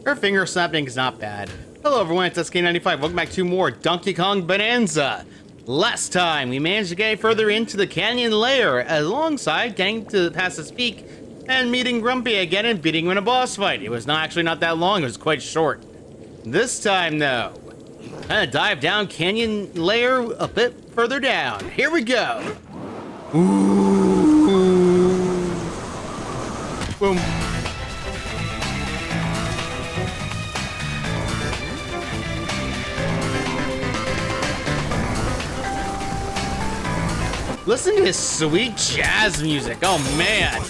Her finger snapping is not bad. Hello everyone, it's SK95. Welcome back to more Donkey Kong Bananza. Last time, we managed to get further into the canyon layer, alongside getting to past its peak and meeting Grumpy again and beating him in a boss fight. It was actually not that long, it was quite short. This time though, I'm gonna dive down canyon layer a bit further down. Here we go. Ooh. Boom. Listen to his sweet jazz music. Oh man.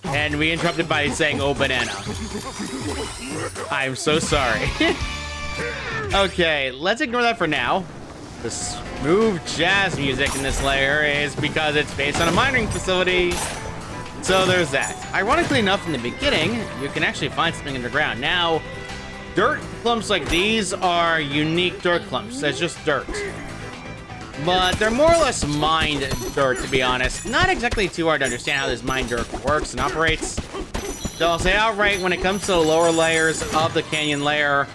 And we interrupted by saying, oh banana. I'm so sorry. Okay, let's ignore that for now. The smooth jazz music in this layer is because it's based on a mining facility. So there's that. Ironically enough, in the beginning, you can actually find something underground. Now, dirt clumps like these are unique dirt clumps. It's just dirt. But they're more or less mined dirt, to be honest. Not exactly too hard to understand how this mined dirt works and operates. So I'll say outright, when it comes to the lower layers of the canyon layer,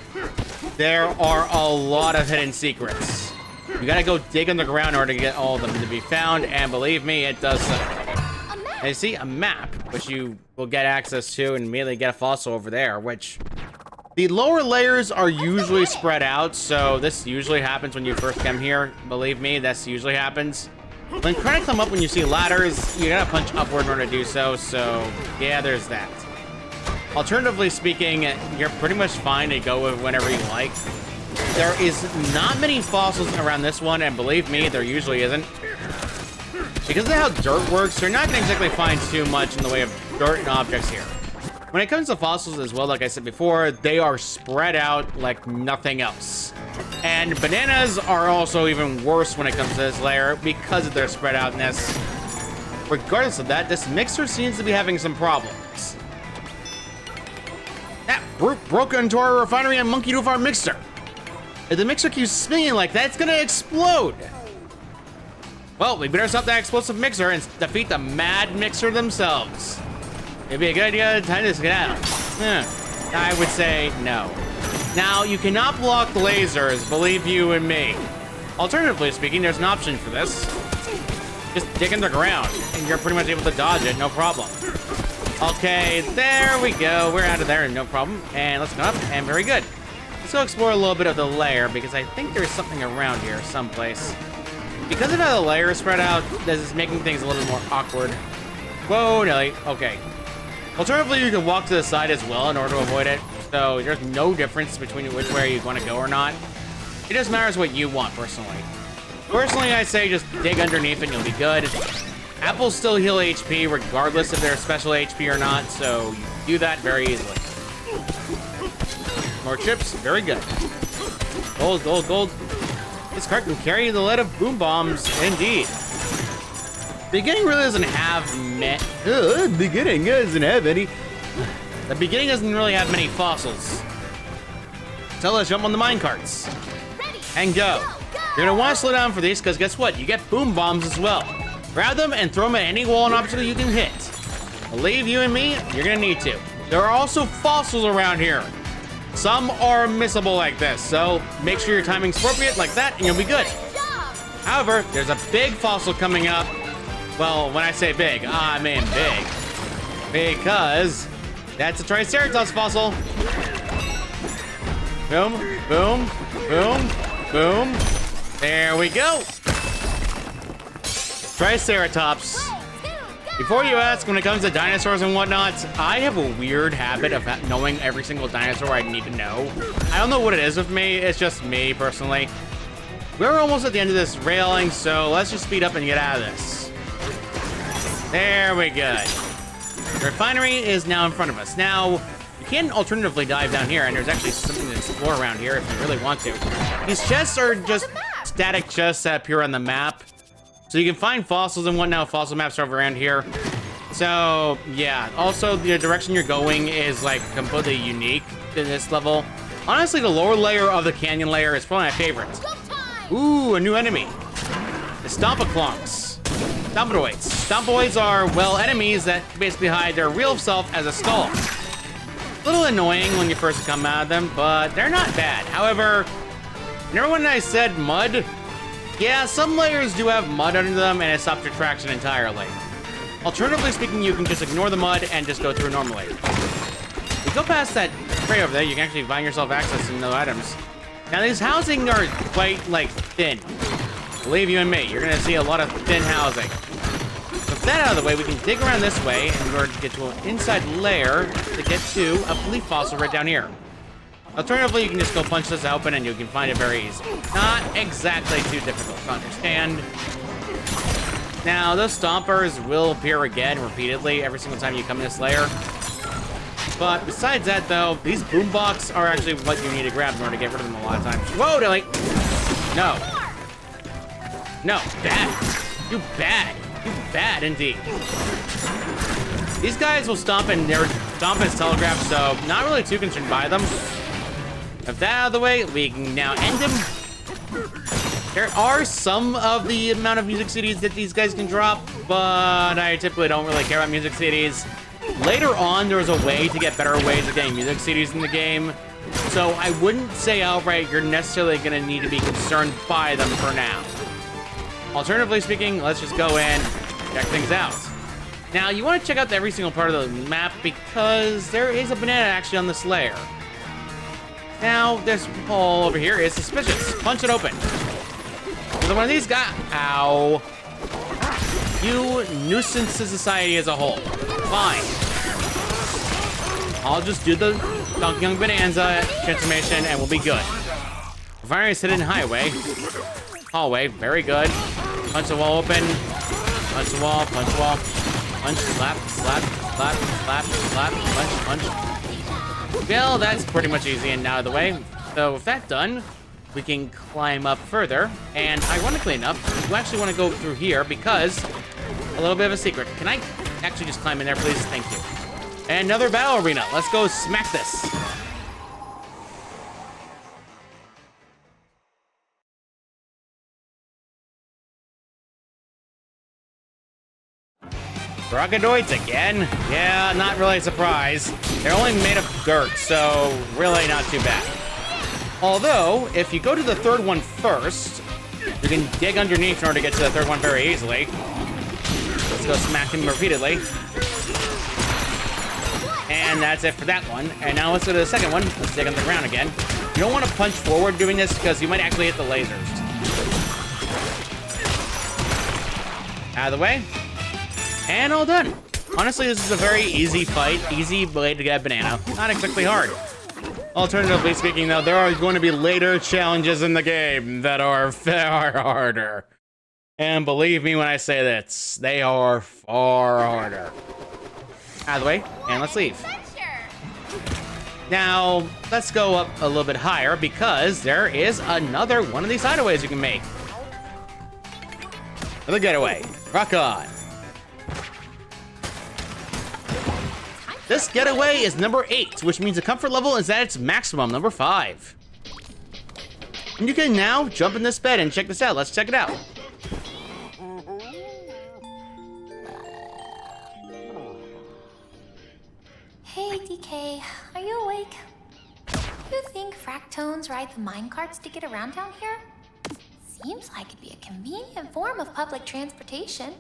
there are a lot of hidden secrets. You gotta go dig underground in order to get all of them to be found, and believe me, it does so. And you see a map, which you will get access to and immediately get a fossil over there, which... The lower layers are usually spread out, so this usually happens when you first come here. Believe me, this usually happens. When trying to climb up when you see ladders, you gotta punch upward in order to do so, so yeah, there's that. Alternatively speaking, you're pretty much fine to go with whenever you like. There is not many fossils around this one, and believe me, there usually isn't. Because of how dirt works, you're not gonna exactly find too much in the way of dirt and objects here. When it comes to fossils as well, like I said before, they are spread out like nothing else. And bananas are also even worse when it comes to this layer because of their spread outness. Regardless of that, this mixer seems to be having some problems. That brute broke into our refinery and monkeyed with our mixer. If the mixer keeps spinning like that, it's gonna explode. Well, we better stop that explosive mixer and defeat the mad mixer themselves. It'd be a good idea to time this get out. I would say no. Now, you cannot block lasers, believe you and me. Alternatively speaking, there's an option for this. Just dig in the ground, and you're pretty much able to dodge it, no problem. Okay, there we go. We're out of there, no problem. And let's go up, and very good. Let's go explore a little bit of the layer, because I think there's something around here someplace. Because of how the layer is spread out, this is making things a little more awkward. Whoa, Nelly. Okay. Alternatively, you can walk to the side as well in order to avoid it. So there's no difference between which way you want to go or not. It just matters what you want, personally. Personally, I say just dig underneath and you'll be good. Apples still heal HP regardless if they're special HP or not, so you do that very easily. More chips, very good. Gold, gold, gold. This cart can carry the lead of boom bombs, indeed. Beginning really doesn't have beginning doesn't have any. The beginning doesn't really have many fossils. So let's jump on the mine carts. And go. You're gonna want to slow down for these because guess what? You get boom bombs as well. Grab them and throw them at any wall and obstacle you can hit. Believe you and me, you're gonna need to. There are also fossils around here. Some are missable like this, so make sure your timing's appropriate like that and you'll be good. However, there's a big fossil coming up. Well, when I say big, I mean big. Because that's a Triceratops fossil. Boom, boom, boom, boom. There we go. Triceratops. Before you ask, when it comes to dinosaurs and whatnot, I have a weird habit of knowing every single dinosaur I need to know. I don't know what it is with me, it's just me personally. We're almost at the end of this railing, so let's just speed up and get out of this. There we go. The refinery is now in front of us. Now, you can alternatively dive down here, and there's actually something to explore around here if you really want to. These chests are just static chests that appear on the map. So you can find fossils and whatnot. Fossil maps are over around here. So, yeah. Also, the direction you're going is, like, completely unique to this level. Honestly, the lower layer of the canyon layer is probably my favorite. Ooh, a new enemy. The Stompaclonks. Stompoids. Stompoids are, well, enemies that basically hide their real self as a skull. A little annoying when you first come out of them, but they're not bad. However, remember when I said mud? Yeah, some layers do have mud under them, and it stops your traction entirely. Alternatively speaking, you can just ignore the mud and just go through normally. If you go past that tray over there, you can actually find yourself access to new items. Now, these housing are quite, like, thin. Believe you and me, you're gonna see a lot of thin housing. With that out of the way, we can dig around this way in order to get to an inside layer to get to a leaf fossil right down here. Alternatively, you can just go punch this open and you can find it very easy. Not exactly too difficult to understand. Now, those stompers will appear again repeatedly every single time you come in this layer. But besides that, though, these boombox are actually what you need to grab in order to get rid of them a lot of times. Whoa, Dilly! No. No, bad. You bad. You bad indeed. These guys will stomp and they're stomp as telegraph, so not really too concerned by them. With that out of the way, we can now end him. There are some of the amount of music CDs that these guys can drop, but I typically don't really care about music CDs. Later on, there was a way to get better ways of getting music CDs in the game, so I wouldn't say outright you're necessarily going to need to be concerned by them for now. Alternatively speaking, let's just go in, check things out. Now, you want to check out every single part of the map because there is a banana actually on this layer. Now, this hole over here is suspicious. Punch it open. Another one of these guys. Ow. You nuisance to society as a whole. Fine. I'll just do the Donkey Kong Bananza transformation and we'll be good. Virus hidden highway. Hallway. Very good. Punch the wall open. Punch the wall. Punch the wall. Punch. Slap. Slap. Slap. Slap. Slap. Punch. Punch. Well, that's pretty much easy and out of the way. So with that done, we can climb up further. And ironically enough, you actually want to go through here because a little bit of a secret. Can I actually just climb in there, please? Thank you. And another battle arena. Let's go smack this. Rockadoids again? Yeah, not really a surprise. They're only made of dirt, so really not too bad. Although, if you go to the third one first, you can dig underneath in order to get to the third one very easily. Let's go smack him repeatedly. And that's it for that one. And now let's go to the second one. Let's dig on the ground again. You don't want to punch forward doing this because you might actually hit the lasers. Out of the way. And all done. Honestly, this is a very easy fight. Easy way to get a banana. Not exactly hard. Alternatively speaking, though, there are going to be later challenges in the game that are far harder. And believe me when I say this, they are far harder. Out of the way, and let's leave. Now, let's go up a little bit higher because there is another one of these hideaways you can make. Another getaway. Rock on. This getaway is number 8, which means the comfort level is at its maximum, number 5. And you can now jump in this bed and check this out. Let's check it out. Hey, DK, are you awake? You think fractones ride the minecarts to get around down here? Seems like it'd be a convenient form of public transportation.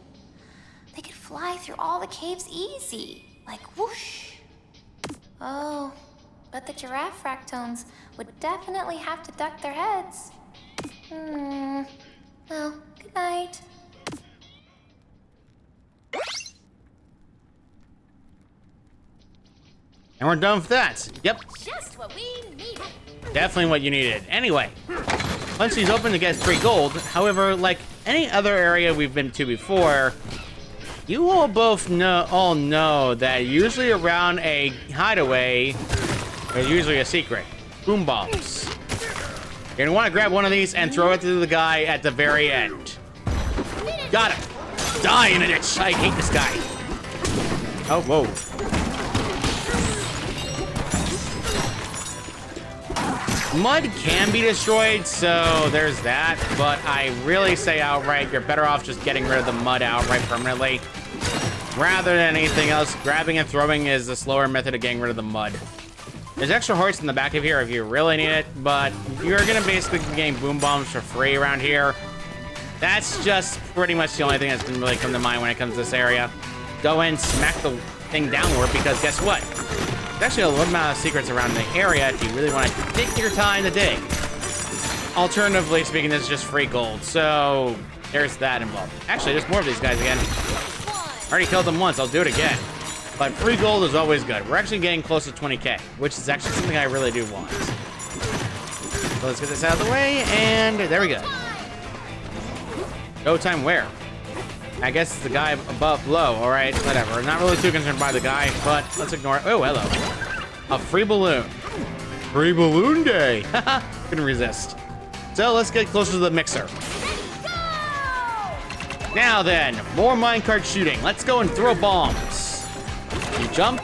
They could fly through all the caves easy. Like whoosh. Oh, but the giraffe fractones would definitely have to duck their heads. Well, good night. And we're done with that. Yep. Just what we needed. Definitely what you needed. Anyway, once he's open to get 3 gold. However, like any other area we've been to before, you all both know that usually around a hideaway, there's usually a secret. Boom bombs. You're gonna want to grab one of these and throw it to the guy at the very end. Got him. Die in a ditch. I hate this guy. Oh, whoa. Mud can be destroyed, so there's that, but I really say outright, you're better off just getting rid of the mud outright permanently. Rather than anything else, grabbing and throwing is the slower method of getting rid of the mud. There's extra hearts in the back of here if you really need it, but you're gonna basically be getting boom bombs for free around here. That's just pretty much the only thing that's gonna really come to mind when it comes to this area. Go in, smack the thing downward, because guess what? There's actually a little amount of secrets around the area if you really want to take your time to dig. Alternatively speaking, this is just free gold, so there's that involved. Actually, there's more of these guys again. Already killed them once, I'll do it again. But free gold is always good. We're actually getting close to 20k, which is actually something I really do want. So let's get this out of the way, and there we go. Go time where? I guess it's the guy above, below. All right, whatever. Not really too concerned by the guy, but let's ignore it. Oh, hello. A free balloon. Free balloon day. Haha, couldn't resist. So let's get closer to the mixer. Now then, more minecart shooting. Let's go and throw bombs. You jump,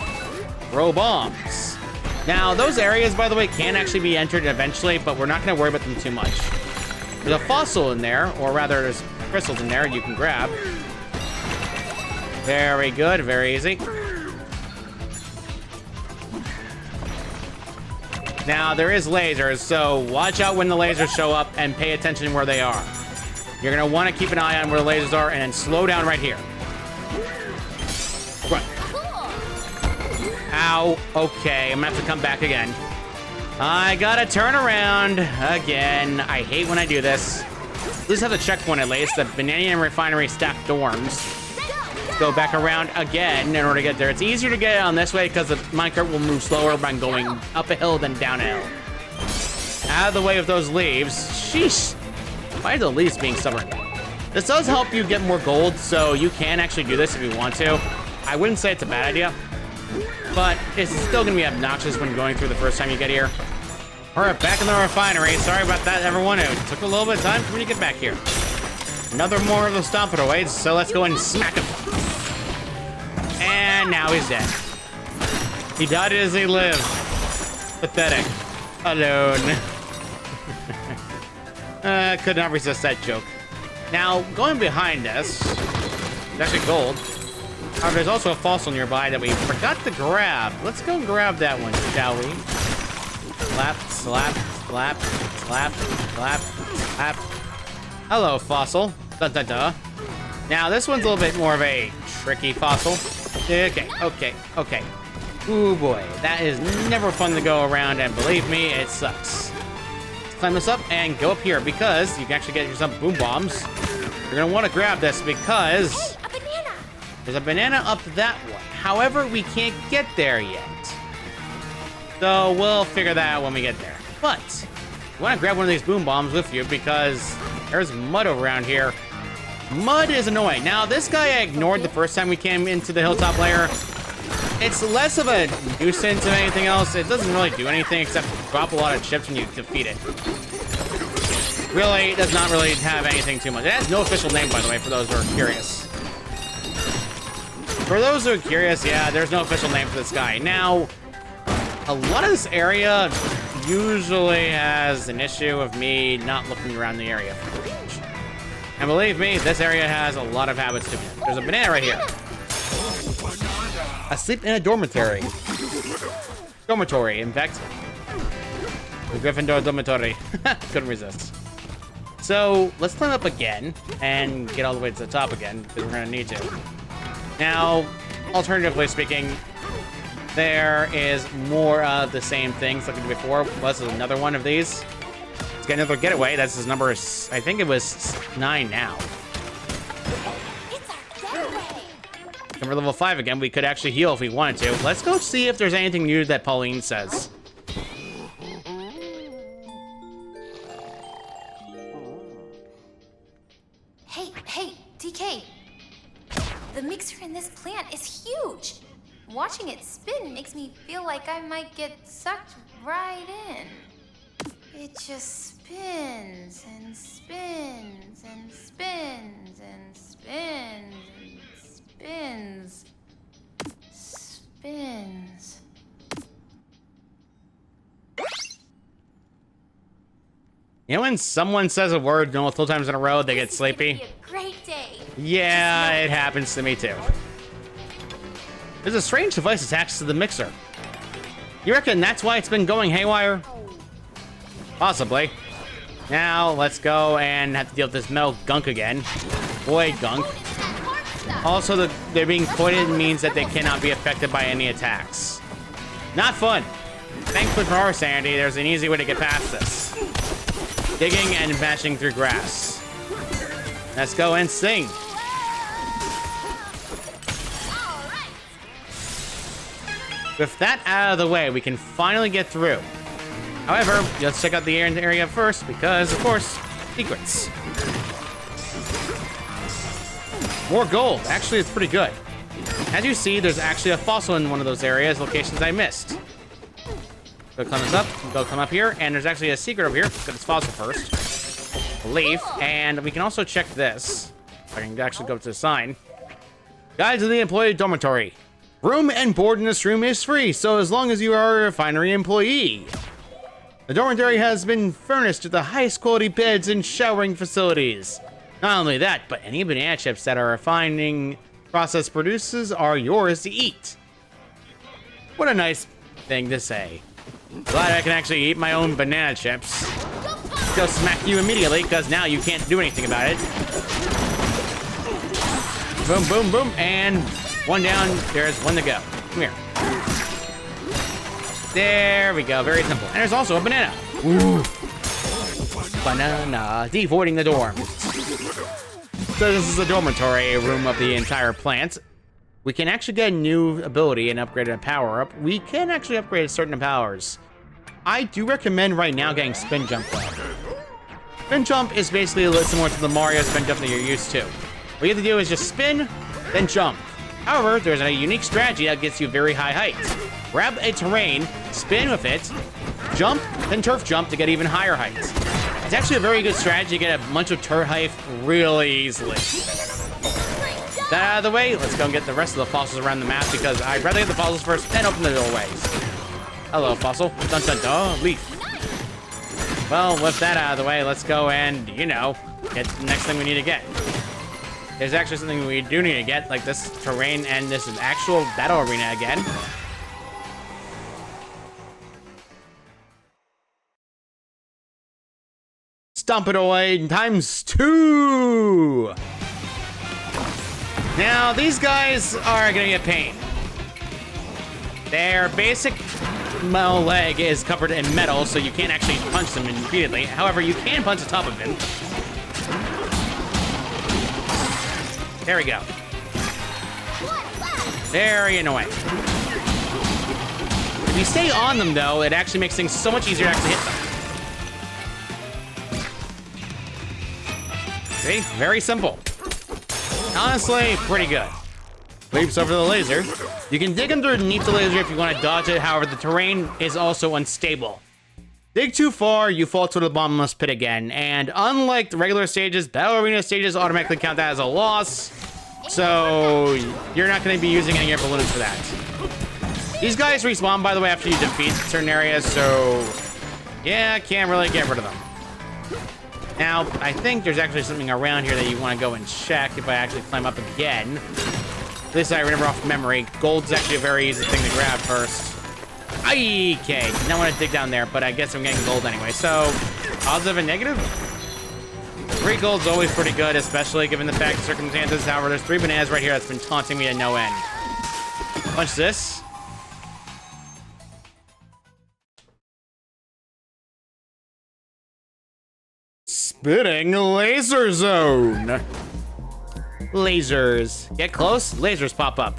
throw bombs. Now, those areas, by the way, can actually be entered eventually, but we're not going to worry about them too much. There's a fossil in there, or rather, there's crystals in there you can grab. Very good, very easy. Now, there is lasers, so watch out when the lasers show up and pay attention where they are. You're going to want to keep an eye on where the lasers are and then slow down right here. Run. Ow. Okay, I'm going to have to come back again. I got to turn around again. I hate when I do this. Let's have the checkpoint at least. The Banana Refinery stacked dorms. Let's go back around again in order to get there. It's easier to get on this way because the minecart will move slower by going up a hill than down a hill. Out of the way of those leaves. Sheesh. Why are the leaves being stubborn? This does help you get more gold, so you can actually do this if you want to. I wouldn't say it's a bad idea, but it's still going to be obnoxious when going through the first time you get here. All right, back in the refinery. Sorry about that, everyone. It took a little bit of time for me to get back here. Another more of those stomp-it-aways, so let's go and smack him. And now he's dead. He died as he lived. Pathetic. Alone. Could not resist that joke. Now, going behind us, there's actually gold. However, there's also a fossil nearby that we forgot to grab. Let's go and grab that one, shall we? Slap, slap, slap, slap, slap, slap. Hello, fossil. Dun, dun, dun. Now, this one's a little bit more of a tricky fossil. Okay, okay, okay. Ooh, boy. That is never fun to go around, and believe me, it sucks. Let's climb this up and go up here, because you can actually get yourself boom bombs. You're going to want to grab this, because... Hey, a banana! There's a banana up that one. However, we can't get there yet. So we'll figure that out when we get there. But you want to grab one of these boom bombs with you because there's mud around here. Mud is annoying. Now, this guy I ignored the first time we came into the hilltop layer. It's less of a nuisance than anything else. It doesn't really do anything except drop a lot of chips when you defeat it. Really, it does not really have anything too much. It has no official name, by the way, for those who are curious. For those who are curious, yeah, there's no official name for this guy. Now, a lot of this area usually has an issue of me not looking around the area for range. And believe me, this area has a lot of habits to me. There's a banana right here. Asleep in a dormitory. Dormitory, in fact. The Gryffindor dormitory. Couldn't resist. So, let's climb up again and get all the way to the top again, because we're going to need to. Now, alternatively speaking, there is more of the same things like before. Plus, there's another one of these. Let's get another getaway. That's his number. I think it was 9 now. It's our getaway! And we're level 5 again. We could actually heal if we wanted to. Let's go see if there's anything new that Pauline says. Hey, DK. The mixer in this plant is huge. Watching it spin makes me feel like I might get sucked right in. It just spins and spins and spins and spins and spins. Spins. You know when someone says a word multiple times in a row, they get sleepy? This is gonna be a great day. Yeah, it happens to me too. There's a strange device attached to the mixer. You reckon that's why it's been going haywire? Possibly. Now, let's go and have to deal with this metal gunk again. Void gunk. Also, they're being pointed means that they cannot be affected by any attacks. Not fun. Thankfully for our sanity, there's an easy way to get past this. Digging and mashing through grass. Let's go and sing. With that out of the way, we can finally get through. However, let's check out the area first because, of course, secrets. More gold. Actually, it's pretty good. As you see, there's actually a fossil in one of those areas, locations I missed. Go climb this up, go come up here, and there's actually a secret over here. Let's get this fossil first. A leaf, and we can also check this. I can actually go to the sign. Guide to the employee dormitory. Room and board in this room is free, so as long as you are a refinery employee. The dormitory has been furnished with the highest quality beds and showering facilities. Not only that, but any banana chips that our refining process produces are yours to eat. What a nice thing to say. Glad I can actually eat my own banana chips. Let's go smack you immediately, because now you can't do anything about it. Boom, boom, boom, and one down. There's one to go. Come here. There we go. Very simple. And there's also a banana. Ooh. Banana. Devoiding the dorm. So this is the dormitory room of the entire plant. We can actually get a new ability and upgrade a power up. We can actually upgrade certain powers. I do recommend right now getting spin jump though. Spin jump is basically a little similar to the Mario spin jump that you're used to. What you have to do is just spin, then jump. However, there's a unique strategy that gets you very high heights. Grab a terrain, spin with it, jump, then turf jump to get even higher heights. It's actually a very good strategy to get a bunch of turf height really easily. That out of the way, let's go and get the rest of the fossils around the map because I'd rather get the fossils first, then open the doorways. Hello, fossil. Dun dun dun, leaf. Well, with that out of the way, let's go and, you know, get the next thing we need to get. There's actually something we do need to get, like this terrain and this actual battle arena again. Stomp it away ×2. Now, these guys are gonna be a pain. Their basic metal leg is covered in metal, so you can't actually punch them repeatedly. However, you can punch the top of him. There we go. Very annoying. If you stay on them, though, it actually makes things so much easier to actually hit them. See? Very simple. Honestly, pretty good. Leaps over the laser. You can dig underneath the laser if you want to dodge it. However, the terrain is also unstable. Dig too far, you fall to the bottomless pit again. And unlike the regular stages, battle arena stages automatically count that as a loss. So you're not going to be using any of your balloons for that. These guys respawn, by the way, after you defeat certain areas. So yeah, can't really get rid of them. Now, I think there's actually something around here that you want to go and check if I actually climb up again. At least I remember off memory. Gold's actually a very easy thing to grab first. Okay, now I want to dig down there, but I guess I'm getting gold anyway. So, positive and negative? 3 gold's always pretty good, especially given the fact of circumstances. However, there's 3 bananas right here that's been taunting me to no end. Punch this. Spitting laser zone. Lasers. Get close, lasers pop up.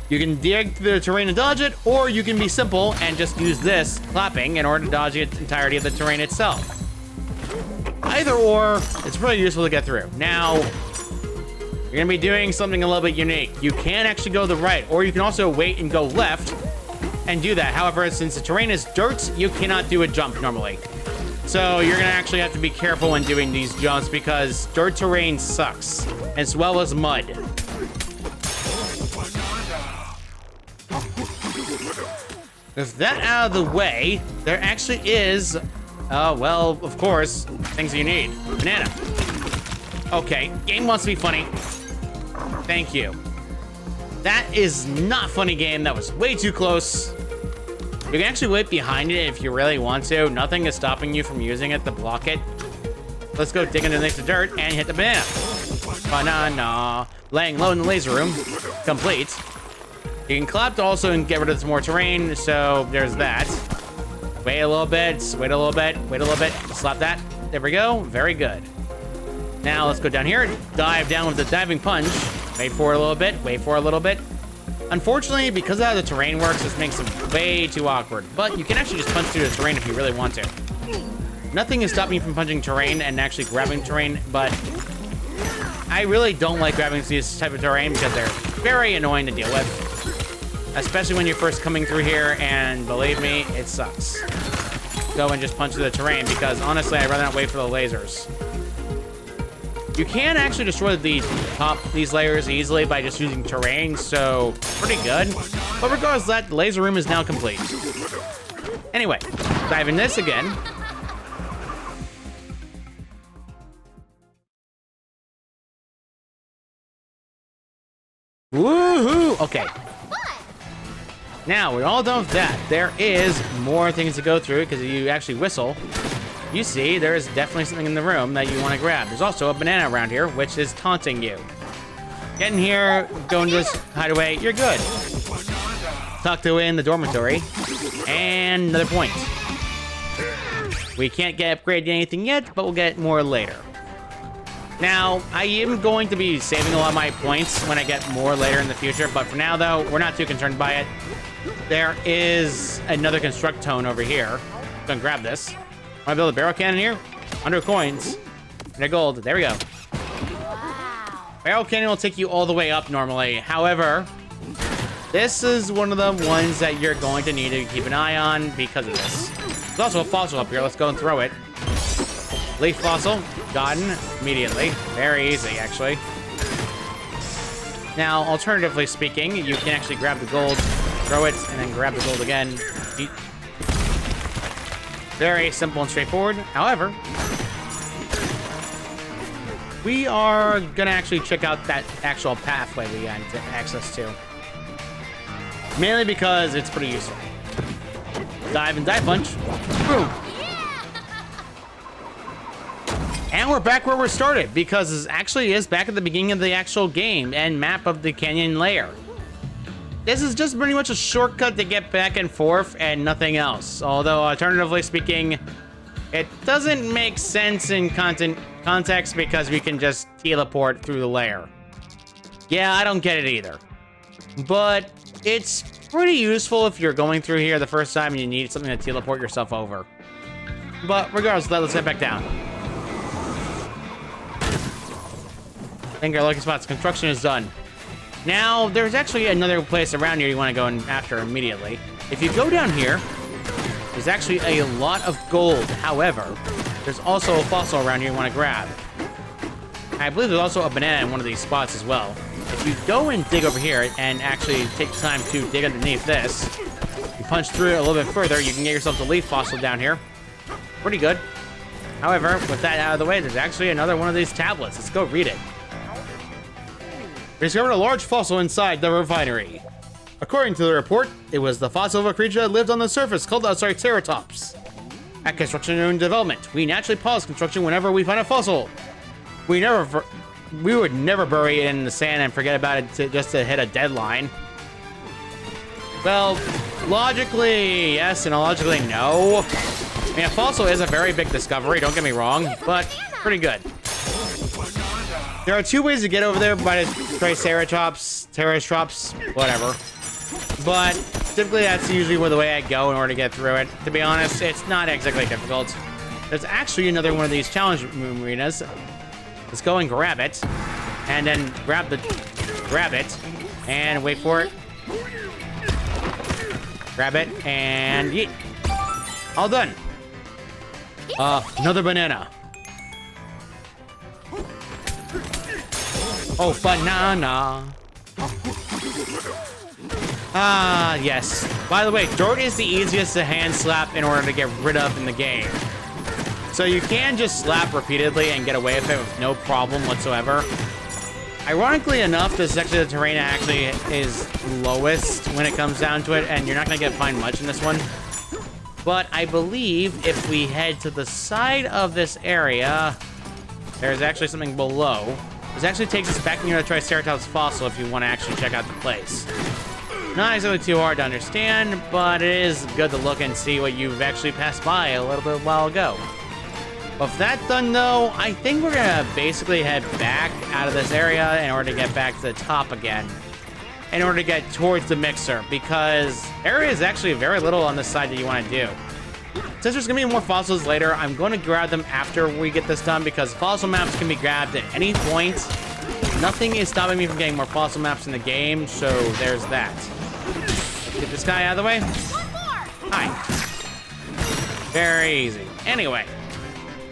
You can dig through the terrain and dodge it, or you can be simple and just use this clapping in order to dodge the entirety of the terrain itself. Either or, it's really useful to get through. Now, you're gonna be doing something a little bit unique. You can actually go to the right, or you can also wait and go left and do that. However, since the terrain is dirt, you cannot do a jump normally. So you're gonna actually have to be careful when doing these jumps because dirt terrain sucks, as well as mud. With that out of the way, there actually is, well, of course, things you need. Banana. Okay, game wants to be funny. Thank you. That is not funny, game. That was way too close. You can actually wait behind it if you really want to. Nothing is stopping you from using it to block it. Let's go dig underneath the dirt and hit the banana. Banana. Laying low in the laser room. Complete. You can clap to also and get rid of some more terrain, so there's that. Wait a little bit, wait a little bit, wait a little bit. Slap that. There we go. Very good. Now let's go down here. Dive down with the diving punch. Wait for it a little bit. Wait for it a little bit. Unfortunately, because of how the terrain works, this makes it way too awkward. But you can actually just punch through the terrain if you really want to. Nothing is stopping me from punching terrain and actually grabbing terrain, but I really don't like grabbing these type of terrain because they're very annoying to deal with. Especially when you're first coming through here, and believe me, it sucks. Go and just punch through the terrain because honestly, I'd rather not wait for the lasers. You can actually destroy these layers easily by just using terrain, so pretty good. But regardless of that, the laser room is now complete. Anyway, dive in this again. Woohoo! Okay. Now, we're all done with that. There is more things to go through because if you actually whistle, you see there is definitely something in the room that you want to grab. There's also a banana around here, which is taunting you. Get in here, go into this hideaway, you're good. Tucked away in the dormitory. And another point. We can't get upgraded anything yet, but we'll get more later. Now, I am going to be saving a lot of my points when I get more later in the future, but for now, though, we're not too concerned by it. There is another construct tone over here. Gonna grab this. Want to build a barrel cannon here? 100 coins. And a gold. There we go. Wow. Barrel cannon will take you all the way up normally. However, this is one of the ones that you're going to need to keep an eye on because of this. There's also a fossil up here. Let's go and throw it. Leaf fossil. Gotten immediately. Very easy, actually. Now, alternatively speaking, you can actually grab the gold, throw it, and then grab the gold again. Very simple and straightforward. However, we are gonna actually check out that actual pathway we got access to. Mainly because it's pretty useful. Dive and dive punch. Boom. And we're back where we started, because this actually is back at the beginning of the actual game and map of the canyon layer. This is just pretty much a shortcut to get back and forth and nothing else. Although, alternatively speaking, it doesn't make sense in context because we can just teleport through the layer. Yeah, I don't get it either. But it's pretty useful if you're going through here the first time and you need something to teleport yourself over. But regardless of that, let's head back down. I think our lucky spots. Construction is done. Now, there's actually another place around here you want to go in after immediately. If you go down here, there's actually a lot of gold. However, there's also a fossil around here you want to grab. I believe there's also a banana in one of these spots as well. If you go and dig over here and actually take time to dig underneath this, you punch through it a little bit further, you can get yourself the leaf fossil down here. Pretty good. However, with that out of the way, there's actually another one of these tablets. Let's go read it. We discovered a large fossil inside the refinery. According to the report, it was the fossil of a creature that lived on the surface called a Triceratops. At construction and development, we naturally pause construction whenever we find a fossil. We would never bury it in the sand and forget about it just to hit a deadline. Well, logically, yes, and logically, no. I mean, a fossil is a very big discovery, don't get me wrong, but pretty good. There are two ways to get over there by the Triceratops, whatever. But typically that's usually the way I go in order to get through it. To be honest, it's not exactly difficult. There's actually another one of these challenge arenas. Let's go and grab it. And then grab it. And wait for it. Grab it, and yeet. All done. Another banana. Oh, banana. Ah, yes. By the way, dirt is the easiest to hand slap in order to get rid of in the game. So you can just slap repeatedly and get away with it with no problem whatsoever. Ironically enough, this section of the terrain actually is lowest when it comes down to it, and you're not going to find much in this one. But I believe if we head to the side of this area, there's actually something below. This actually takes us back near the Triceratops fossil if you want to actually check out the place. Not exactly too hard to understand, but it is good to look and see what you've actually passed by a little bit while ago. With that done, though, I think we're gonna basically head back out of this area in order to get back to the top again. In order to get towards the mixer, because there is actually very little on this side that you want to do. Since there's gonna be more fossils later, I'm going to grab them after we get this done, because fossil maps can be grabbed at any point. Nothing is stopping me from getting more fossil maps in the game, so there's that. Let's get this guy out of the way. Hi. Very easy. Anyway.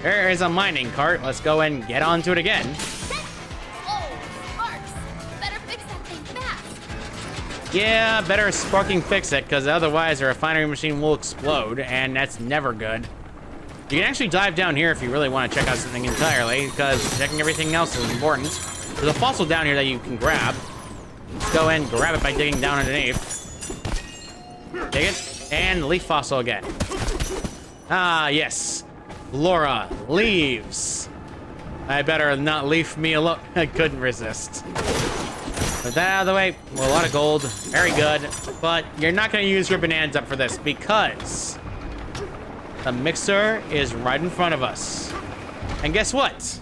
There is a mining cart. Let's go and get onto it again. Oh, sparks! Better fix that thing fast. Yeah, better sparking fix it, because otherwise the refinery machine will explode, and that's never good. You can actually dive down here if you really want to check out something entirely, because checking everything else is important. There's a fossil down here that you can grab. Let's go and grab it by digging down underneath. Dig it, and leaf fossil again. Ah, yes. Laura, leaves. I better not leave me alone. I couldn't resist. With that out of the way, well, a lot of gold, very good. But you're not gonna use your Bananza for this because the mixer is right in front of us. And guess what?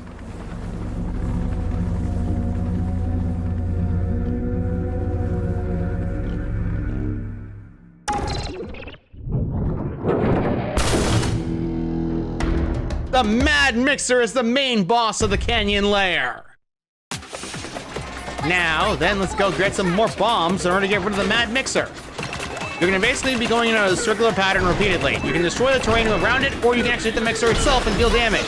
The Mad Mixer is the main boss of the canyon lair. Now, then, let's go get some more bombs in order to get rid of the Mad Mixer. You're gonna basically be going in a circular pattern repeatedly. You can destroy the terrain around it, or you can actually hit the mixer itself and deal damage.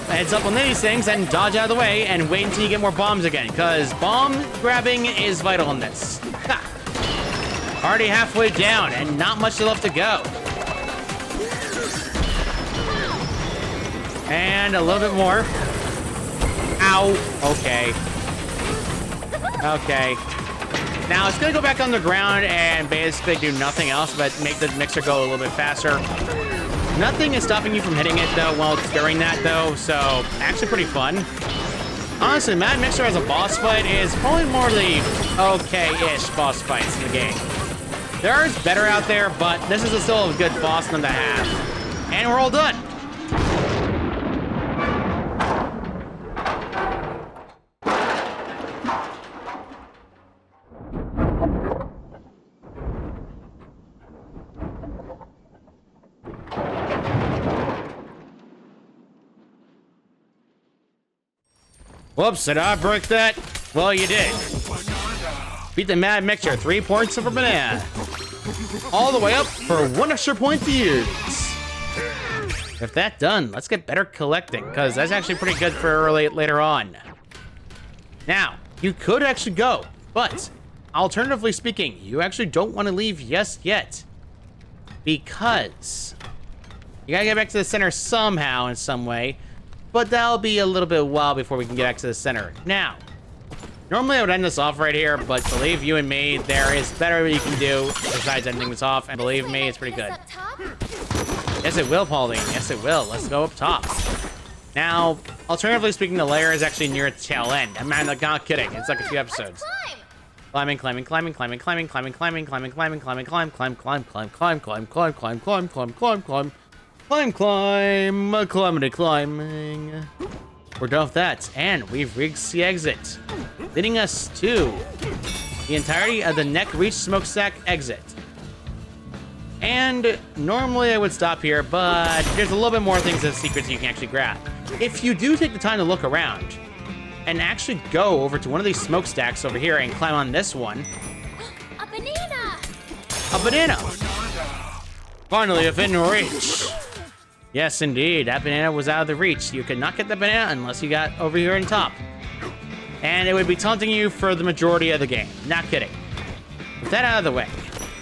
Heads up on these things and dodge out of the way and wait until you get more bombs again, because bomb grabbing is vital in this. Ha! Already halfway down and not much left to go. And a little bit more. Ow. Okay. Okay. Now it's gonna go back underground and basically do nothing else but make the mixer go a little bit faster. Nothing is stopping you from hitting it though while it's during that though, so actually pretty fun. Honestly, Mad Mixer as a boss fight is probably more the okay-ish boss fights in the game. There is better out there, but this is still a good boss than to have. And we're all done. Whoops, did I break that? Well, you did. Beat the Mad Mixer, 3 points for banana. All the way up for 1 extra point to use. With that done, let's get better collecting, because that's actually pretty good for later on. Now, you could actually go, but alternatively speaking, you actually don't want to leave just yet. Because you gotta get back to the center somehow in some way. But that'll be a little bit while before we can get back to the center. Now, normally I would end this off right here, but believe you and me, there is better you can do besides ending this off, and believe me, it's pretty good. Yes, it will, Pauline. Yes, it will. Let's go up top. Now, alternatively speaking, the layer is actually near its tail end. I'm not kidding. It's like a few episodes. Climbing, climbing, climbing, climbing, climbing, climbing, climbing, climbing, climbing, climbing, climb, climb, climb, climb, climb, climb, climb, climb, climb, climb, climb, climb. Climb, climb, climbing. We're done with that, and we've reached the exit, leading us to the entirety of the Neck Reach Smokestack exit. And normally I would stop here, but there's a little bit more things and secrets you can actually grab. If you do take the time to look around and actually go over to one of these smokestacks over here and climb on this one. A banana! A banana! Finally within reach. Yes, indeed. That banana was out of the reach. You could not get the banana unless you got over here on top. And it would be taunting you for the majority of the game. Not kidding. With that out of the way,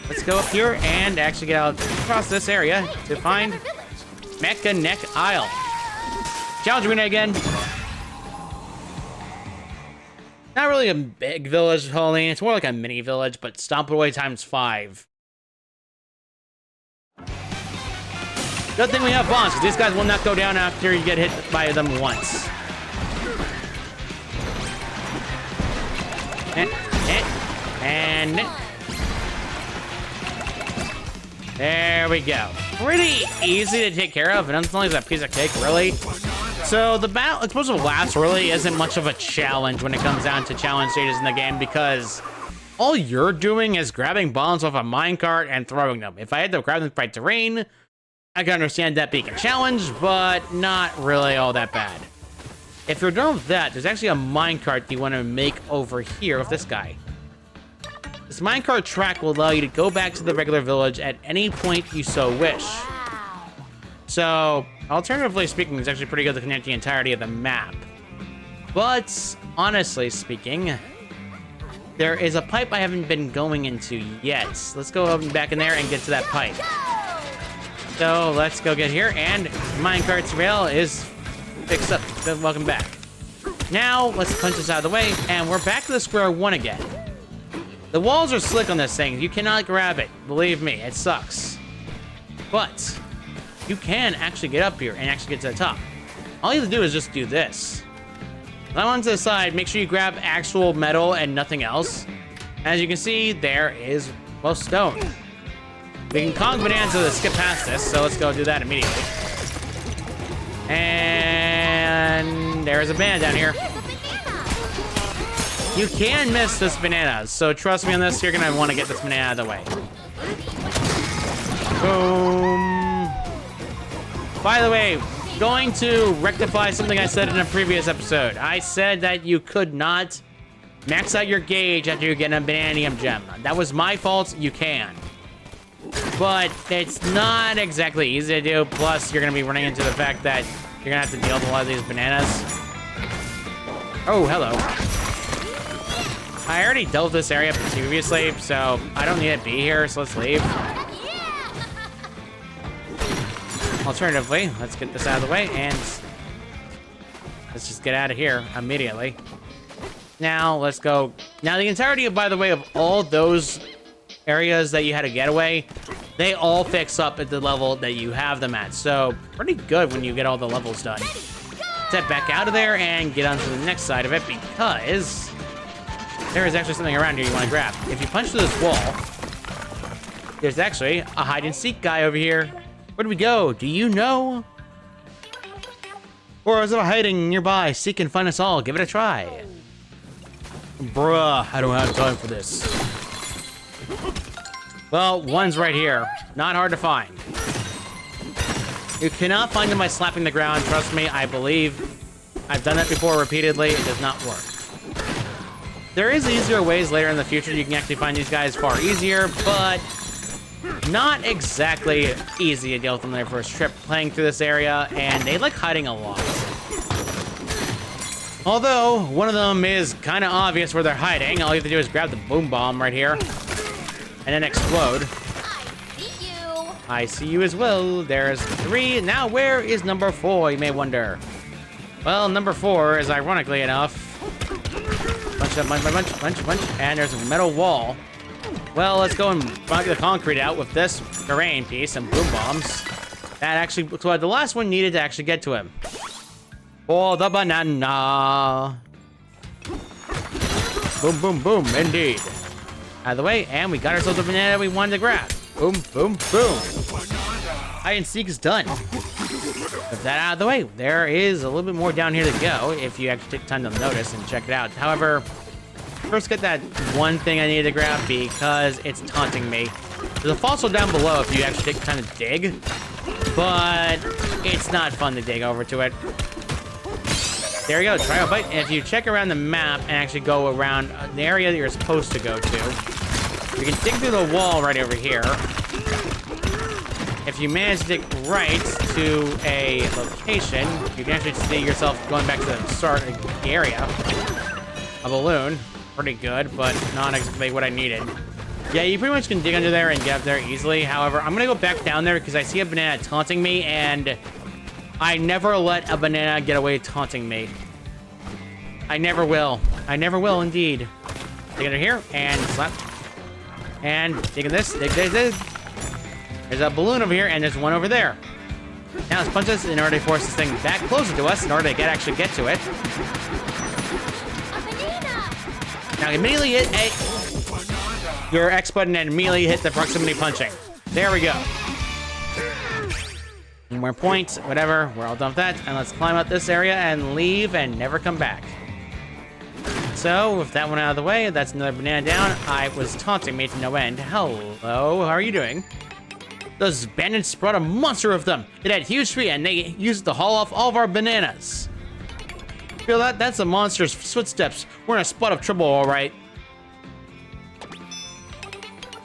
let's go up here and actually get out across this area to find Mecha Neck Isle. Challenge arena again. Not really a big village, Pauline. It's more like a mini village, but stomp away times 5. Good thing we have bombs, because these guys will not go down after you get hit by them once. And there we go. Pretty easy to take care of, and it's only a piece of cake, really. So the battle, explosive blast really isn't much of a challenge when it comes down to challenge stages in the game, because all you're doing is grabbing bombs off a minecart and throwing them. If I had to grab them by terrain, I can understand that being a challenge, but not really all that bad. If you're done with that, there's actually a minecart you want to make over here with this guy. This minecart track will allow you to go back to the regular village at any point you so wish. So, alternatively speaking, it's actually pretty good to connect the entirety of the map. But, honestly speaking, there is a pipe I haven't been going into yet. Let's go up and back in there and get to that pipe. So, let's go get here, and minecart's rail is fixed up. So, welcome back. Now, let's punch this out of the way, and we're back to the square one again. The walls are slick on this thing. You cannot grab it. Believe me, it sucks. But you can actually get up here and actually get to the top. All you have to do is just do this. Now onto the side, make sure you grab actual metal and nothing else. As you can see, there is, well, stone. We can Kong Bananza to skip past this, so let's go do that immediately. And there's a banana down here. You can miss this banana, so trust me on this, you're gonna want to get this banana out of the way. Boom. By the way, going to rectify something I said in a previous episode. I said that you could not max out your gauge after you get a bananium gem. That was my fault, you can. But it's not exactly easy to do, plus you're gonna be running into the fact that you're gonna have to deal with a lot of these bananas. Oh, hello. I already dealt with this area previously, so I don't need to be here, so let's leave. Alternatively, let's get this out of the way, and let's just get out of here immediately. Now, let's go. Now, the entirety, by the way, of all those areas that you had a getaway, they all fix up at the level that you have them at, so pretty good when you get all the levels done. Step back out of there and get onto the next side of it, because there is actually something around here you want to grab. If you punch through this wall, there's actually a hide-and-seek guy over here. Where do we go? Do you know? Or is it hiding nearby? Seek and find us all. Give it a try. Bruh, I don't have time for this. Well, one's right here. Not hard to find. You cannot find them by slapping the ground. Trust me, I believe. I've done that before repeatedly. It does not work. There is easier ways later in the future you can actually find these guys far easier, but not exactly easy to deal with on their first trip playing through this area, and they like hiding a lot. Although, one of them is kind of obvious where they're hiding. All you have to do is grab the boom bomb right here, and then explode. I see you. I see you as well. There's 3. Now, where is number 4, you may wonder? Well, number 4 is, ironically enough, punch, and there's a metal wall. Well, let's go and knock the concrete out with this terrain piece and boom bombs. That actually, so the last one needed to actually get to him. For the banana. Boom, boom, boom, indeed. Out of the way, and we got ourselves the banana we wanted to grab. Boom, boom, boom. Hide and seek is done. With that out of the way, there is a little bit more down here to go if you actually take time to notice and check it out. However, first get that one thing I needed to grab because it's taunting me. There's a fossil down below if you actually take time to dig, but it's not fun to dig over to it. There you go, try a bite. And if you check around the map and actually go around the area that you're supposed to go to, you can dig through the wall right over here. If you manage to dig right to a location, you can actually see yourself going back to the start of the area. A balloon, pretty good, but not exactly what I needed. Yeah, you pretty much can dig under there and get up there easily. However, I'm gonna go back down there because I see a banana taunting me, and I never let a banana get away taunting me. I never will. I never will, indeed. Taking it here, and slap. And taking this. There's a balloon over here, and there's one over there. Now let's punch this in order to force this thing back closer to us in order to actually get to it. A banana! Now immediately hit your X button and immediately hit the proximity punching. There we go. One more point, whatever. We're all done with that. And let's climb up this area and leave and never come back. So, with that one out of the way, that's another banana down. I was taunting me to no end. Hello, how are you doing? Those bandits brought a monster of them. It had huge feet and they used it to haul off all of our bananas. Feel that? That's a monster's footsteps. We're in a spot of trouble, all right.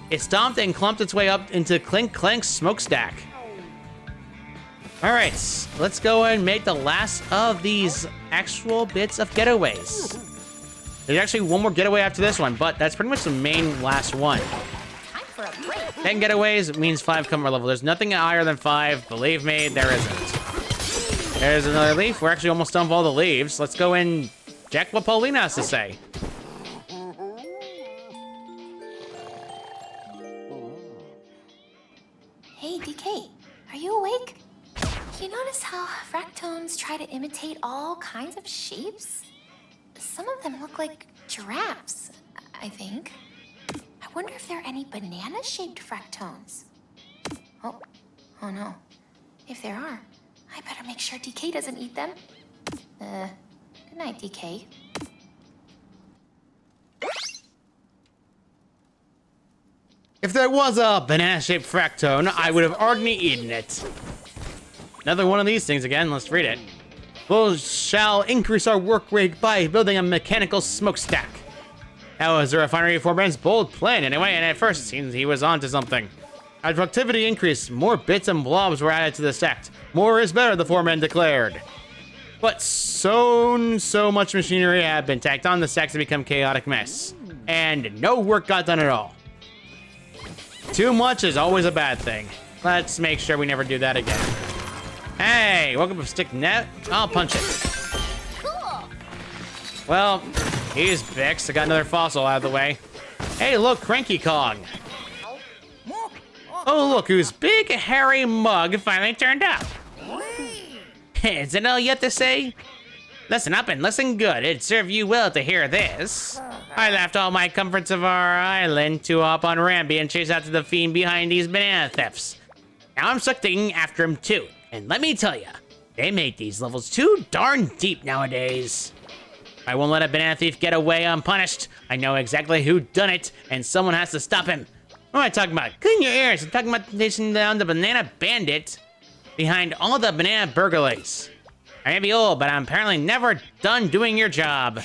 It stomped and clumped its way up into Clink Clank's smokestack. All right, let's go and make the last of these actual bits of getaways. There's actually one more getaway after this one, but that's pretty much the main last one. Time for a break. 10 getaways means 5 comfort level. There's nothing higher than 5. Believe me, there isn't. There's another leaf. We're actually almost done with all the leaves. Let's go and check what Paulina has to say. Hey, DK, are you awake? You notice how fractones try to imitate all kinds of shapes? Some of them look like giraffes, I think. I wonder if there are any banana-shaped fractones. Oh no. If there are, I better make sure DK doesn't eat them. Good night, DK. If there was a banana-shaped fractone, I would have already eaten it. Another one of these things again. Let's read it. We shall increase our work rate by building a mechanical smokestack. That was the refinery foreman's bold plan anyway, and at first it seems he was onto something. As productivity increased, more bits and blobs were added to the stack. More is better, the foreman declared. But so much machinery had been tacked on the stacks to become a chaotic mess. And no work got done at all. Too much is always a bad thing. Let's make sure we never do that again. Hey, welcome to Stick Net. I'll punch it. Cool. Well, he's fixed. I got another fossil out of the way. Hey, look, Cranky Kong. Oh, look, whose big, hairy mug finally turned up. Is it all yet to say? Listen up and listen good. It'd serve you well to hear this. I left all my comforts of our island to hop on Ramby and chase after the fiend behind these banana thefts. Now I'm stuck digging after him too. And let me tell ya, they make these levels too darn deep nowadays. I won't let a banana thief get away unpunished. I know exactly who done it, and someone has to stop him. What am I talking about? Clean your ears. I'm talking about chasing down the banana bandit behind all the banana burglaries. I may be old, but I'm apparently never done doing your job.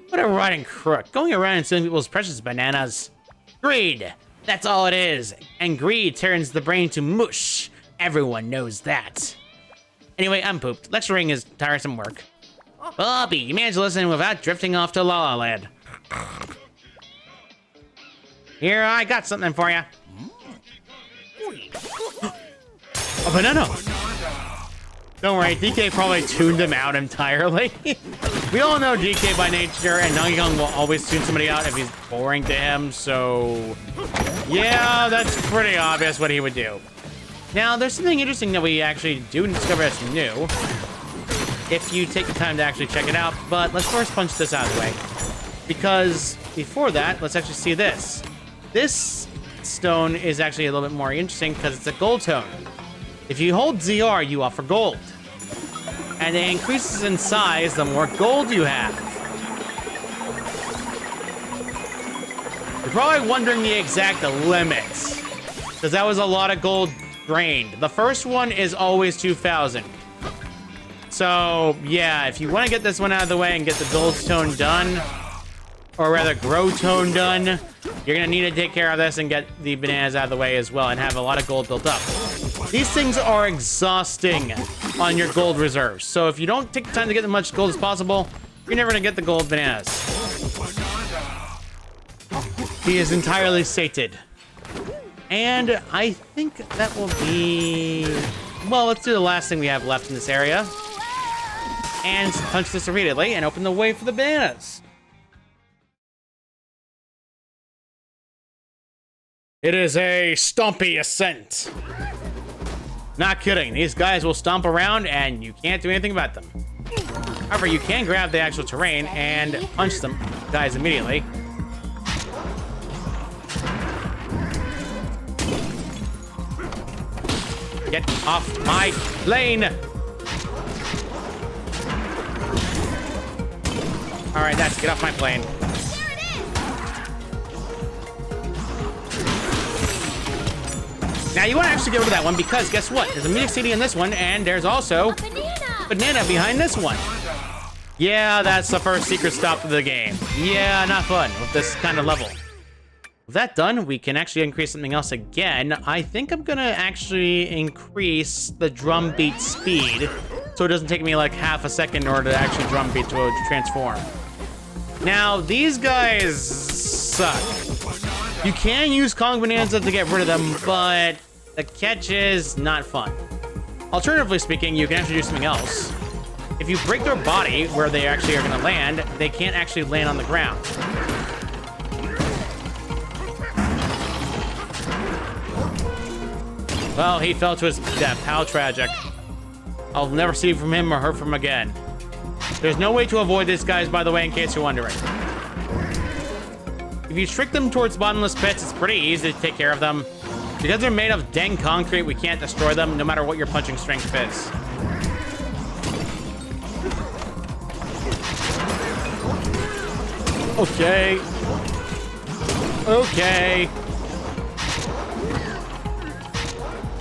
What a rotten crook, going around and stealing people's precious bananas. Greed, that's all it is. And greed turns the brain to mush. Everyone knows that. Anyway, I'm pooped. Lecturing is tiresome work. Bobby, you managed to listen without drifting off to La La Land. Here, I got something for you. A banana! Don't worry, DK probably tuned him out entirely. We all know DK by nature, and Donkey Kong will always tune somebody out if he's boring to him, so... yeah, that's pretty obvious what he would do. Now, there's something interesting that we actually do discover that's new, if you take the time to actually check it out, but let's first punch this out of the way. Because before that, let's actually see this. This stone is actually a little bit more interesting because it's a gold tone. If you hold ZR, you offer gold. And it increases in size the more gold you have. You're probably wondering the exact limits, because that was a lot of gold drained. The first one is always 2,000. So, yeah, if you want to get this one out of the way and get the gold tone done, or rather grow tone done, you're going to need to take care of this and get the bananas out of the way as well and have a lot of gold built up. These things are exhausting on your gold reserves. So if you don't take the time to get as much gold as possible, you're never going to get the gold bananas. He is entirely sated. And I think that will be... well, let's do the last thing we have left in this area. and punch this repeatedly and open the way for the bananas. It is a stompy ascent. Not kidding. These guys will stomp around and you can't do anything about them. However, you can grab the actual terrain and punch them guys immediately. Get off my plane! Alright, that's get off my plane. There it is! Now you want to actually get rid of that one because guess what? There's a music CD in this one, and there's also A banana! banana behind this one. Yeah, that's the first secret stop of the game. Yeah, not fun with this kind of level. With that done, we can actually increase something else again. I think I'm gonna actually increase the drum beat speed so it doesn't take me like half a second in order to actually drum beat to transform. Now, these guys suck. You can use Kong Bananza to get rid of them, but the catch is not fun. Alternatively speaking, you can actually do something else. If you break their body where they actually are gonna land, they can't actually land on the ground. Well, he fell to his death. How tragic. I'll never see from him or hear from him again. There's no way to avoid these guys, by the way, in case you're wondering. If you trick them towards bottomless pits, it's pretty easy to take care of them. Because they're made of dang concrete, we can't destroy them, no matter what your punching strength is. Okay. Okay.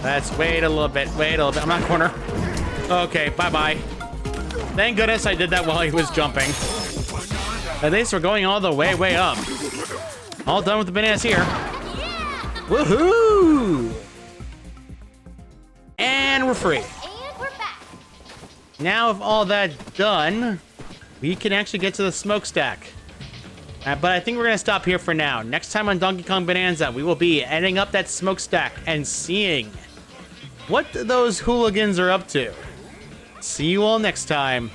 Let's wait a little bit. I'm not corner. Okay, bye-bye. Thank goodness I did that while he was jumping. At least we're going all the way up. All done with the bananas here. Woohoo! And we're free. And we're back. Now, with all that done, we can actually get to the smokestack. But I think we're going to stop here for now. Next time on Donkey Kong Bonanza, we will be ending up that smokestack and seeing what those hooligans are up to. See you all next time.